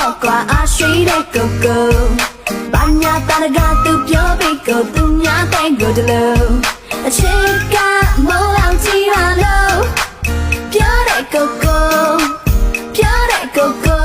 ပေါ်ကွာအရှိတဲ့ကိုကိုဘာညာတရကသူပြောပြီးကိုသူများတဲ့ကိုတလို့အချစ်ကမိုးလောက်ကြည့်ရလို့ပြောတဲ့ကိုကိုပြောတဲ့ကိုကို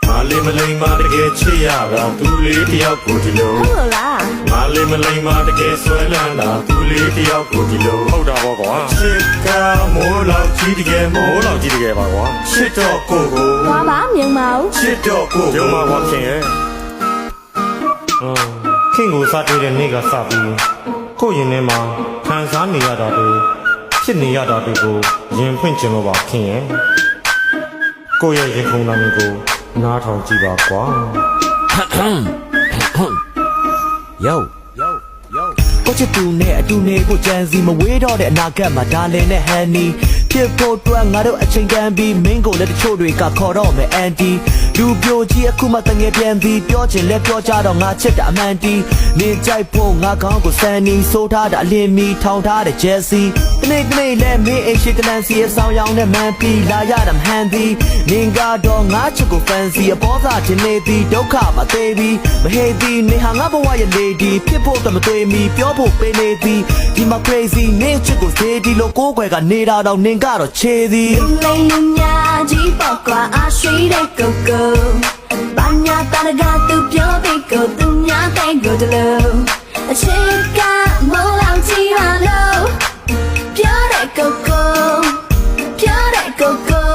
မလေးမလိမ္မာတကယ်ချစ်ရတာသူလေးတယောက်ကိုဒီလိုဟုတ်လားမလေးမလိမ္မာတကယ်ဆွဲလန်းတာသူလေးတယောက်ကိုဒီလိုဟုတ်တာပေါ့ကွာချစ်ကမိုးလောက်ကြီးတကယ်မိုးလောက်ကြီးတကယ်ပါကွာချစ်တော့ကိုကိုဝါပါမြင်ပါဦးချစ်တော့ကိုရုံမှာပါခင်ရဲ့ခင်ကိုစားတွေ့တဲ့နေ့ကစပြီးကိုရင်ထဲမှာခံစားနေရတာတွေဖြစ်နေရတာတွေကိုရင်ဖွင့်ကျင်လို့ပါခင်ရဲ့ကိုရဲ့ရင်ခုန်တာမျိုးကိုနားထောင်ကြည့်ပါကွာကိုချစ်သူနဲ့အတူနေကိုကြံစီမဝေးတော့တဲ့အနာဂတ်မှာဒါလင်နဲ့ဟန်နီဖြစ်ဖို့အတွက်ငါတို့အချိန်တန်ပြီးမင်းကိုလည်းတချို့တွေကခေါ်တော့မယ်အန်တီလူပြိုကြီးအခုမှတငယ်ပြန်ပြီးပြောချင်လဲပြောကြတော့ငါချစ်တာအမှန်တီနေကြိုက်ဖို့ငါကောင်းကိုစန်နီဆိုးထားတာအလင်းမီထောင်ထားတဲ့ဂျယ်စီတနေ့တနေ့လဲမင်းအိမ်ရှိကလန်စီအဆောင်ရောင်နဲ့မန်ပီလာရတာမဟန်သည်နင်ကတော့ငါချစ်ကိုဖန်စီအပေါ်စားတင်နေသည်ဒုက္ခမသေးပြီးမဟေးသည်နေဟာငါဘဝရဲ့လေဒီဖြစ်ဖို့တမသွေးမီပြောဖို့ပေးနေသည်ဒီမှာ crazy နေချစ်ကိုစေဒီလိုကိုယ်ွယ်ကနေတာတော့နင်ကတော့ချေသည်လူလေးလူညာကြီးပေါ်ကွာအရှိတဲ့ကိုကိုဘာညာတရကသူပြောပြီးကိုသူများတဲ့ကိုတလို့အချစ်ကမိုးလောက်ကြည့်ရလို့ပြောတဲ့ကိုကိုပြောတဲ့ကိုကို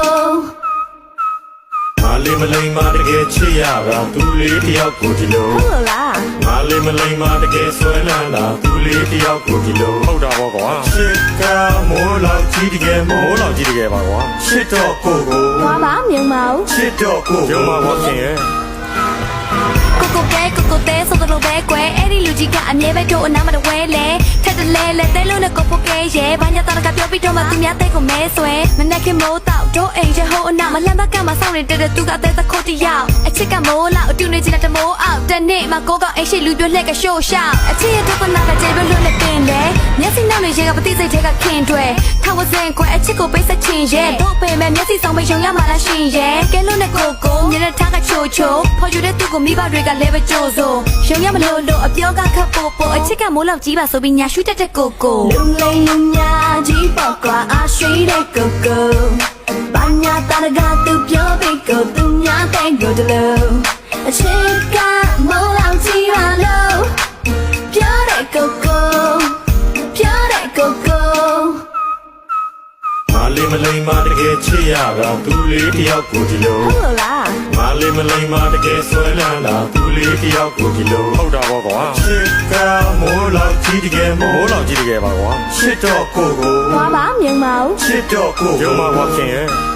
မလေးမလိမ္မာတကယ်ချစ်ရတာသူလေးတယောက်ကိုဒီလိုဟုတ်လားမလေးမလိမ္မာတကယ်ဆွဲလန်းတာသူလေးတယောက်ကိုဒီလိုဟုတ်တာပေါ့ကွာချစ်ကမိုးလောက်ကြီးတကယ်မိုးလောက်ကြီးတကယ်ပါကွာချစ်တော့ကိုကိုဝါပါမြင်ပါဦးချစ်တော့ကိုရုံမှာပါခင်ရဲ့ကိုတဲဆိုတော့ပဲကွယ်အဲ့ဒီလူကြီးကအမြဲပဲတို့အနားမတဝဲလေထက်တလဲလဲတဲလုံးနဲ့ကိုပိုကဲရဲဘာညာတရကပြောပြီးတော့မှသူများတဲ့ကိုမဲဆွဲမနဲ့ခင်မိုးတော့တို့အိမ်ရဟိုးအနာမလှမ်းဘက်ကမှစောင့်နေတဲ့သူကတဲသခုတ်တယောက်အချစ်ကမိုးလောက်အတူနေချင်တဲ့မိုးအောက်တနေ့မှကိုကအိမ်ရှိလူပြိုလှက်ကရှို့ရှောက်အချစ်ရဲ့ဒုက္ခနာကကျေပဲလွတ်လက်တင်တယ်မျက်စိနောက်လေးရဲကပတိစိတ်ထဲကခင်တွဲထောက်ဝစင်ကွယ်အချစ်ကိုပိတ်ဆက်ချင်ရဲတို့ပေမဲ့မျက်စိဆောင်ပိတ်ရုံရမှလားရှင်ရဲကဲလွတ်နဲ့ကိုကိုညနေထားကချိုချိုဖော်ယူတဲ့သူကိုမိဘတွေကလဲပဲကြိုးစိုးရုံရမလို့လို့အပြောကခတ်ပို့ပို့အချစ်ကမိုးလောက်ကြီးပါဆိုပြီးညာရှူတတ်တဲ့ကိုကိုလူလေးလူညာကြီးပေါ်ကွာအရှိတဲ့ကိုကိုဘာညာတရကသူပြောပြီးကိုသူများတဲ့ကိုတလို့အချစ်ကမိုးလောက်ကြီးရလို့ပြောတဲ့ကိုကိုပြောတဲ့ကိုကိုမလေးမလိမ္မာတကယ်ချစ်ရတာသူလေးတယောက်ကိုဒီလိုဟုတ်လားမလေးမလိမ္မာတကယ်ဆွဲလန်းတာသူလေးတယောက်ကိုဒီလိုဟုတ်တာပေါ့ကွာချစ်ကမိုးလောက်ကြီးတကယ်မိုးလောက်ကြီးတကယ်ပါကွာချစ်တော့ကိုကိုဝါပါမြင်ပါဦးချစ်တော့ကိုရုံမှာပါခင်ရဲ့